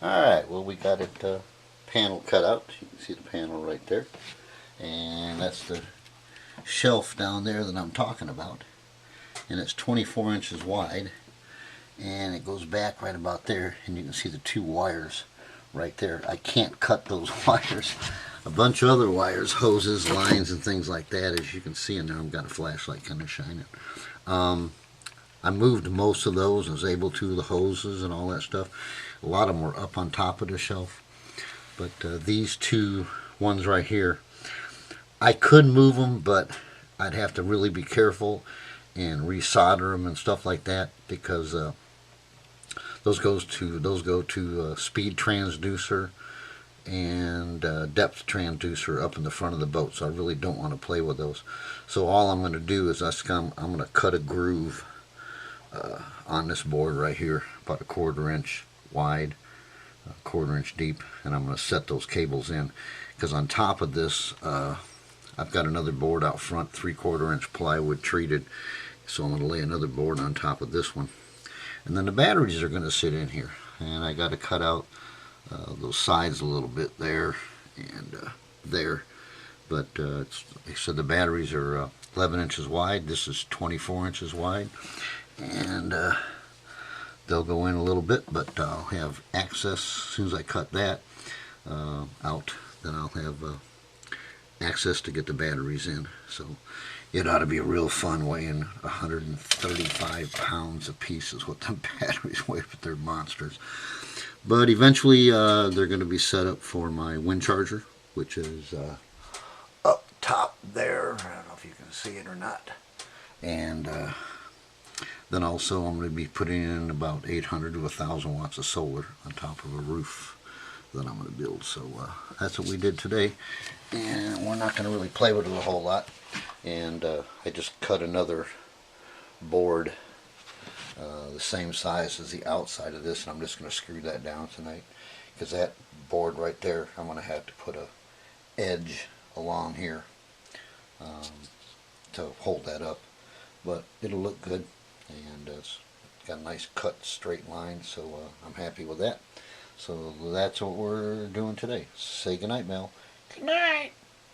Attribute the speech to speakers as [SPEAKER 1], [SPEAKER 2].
[SPEAKER 1] Alright, well we got it panel cut out. You can see the panel right there. And that's the shelf down there that I'm talking about. And it's 24 inches wide. And it goes back right about there. And you can see the two wires right there. I can't cut those wires. A bunch of other wires, hoses, lines, and things like that. As you can see in there, I've got a flashlight kind of shining. I moved most of those. I was able to, the hoses and all that stuff. A lot of them were up on top of the shelf. But these two ones right here, I could move them, but I'd have to really be careful and resolder them and stuff like that, because those go to speed transducer and depth transducer up in the front of the boat. So I really don't want to play with those. So all I'm going to do is I'm going to cut a groove on this board right here, about a 1/4 inch wide, a 1/4 inch deep, and I'm going to set those cables in, because on top of this I've got another board out front, 3/4 inch plywood treated, so I'm going to lay another board on top of this one, and then the batteries are going to sit in here, and I got to cut out those sides a little bit there and there, but like I said, the batteries are 11 inches wide. This is 24 inches wide, and they'll go in a little bit, but I'll have access as soon as I cut that out. Then I'll have access to get the batteries in. So it ought to be a real fun, weighing 135 pounds a piece is what the batteries weigh, but they're monsters. But eventually they're going to be set up for my wind charger, which is up top there. I don't know if you can see it or not. And then also I'm going to be putting in about 800 to 1,000 watts of solar on top of a roof that I'm going to build. So that's what we did today, and we're not going to really play with it a whole lot. And I just cut another board the same size as the outside of this, and I'm just going to screw that down tonight, because that board right there, I'm going to have to put a edge along here to hold that up, but it'll look good, and it's got a nice cut straight line, so I'm happy with that. So that's what we're doing today. Say goodnight, Mel. Good night.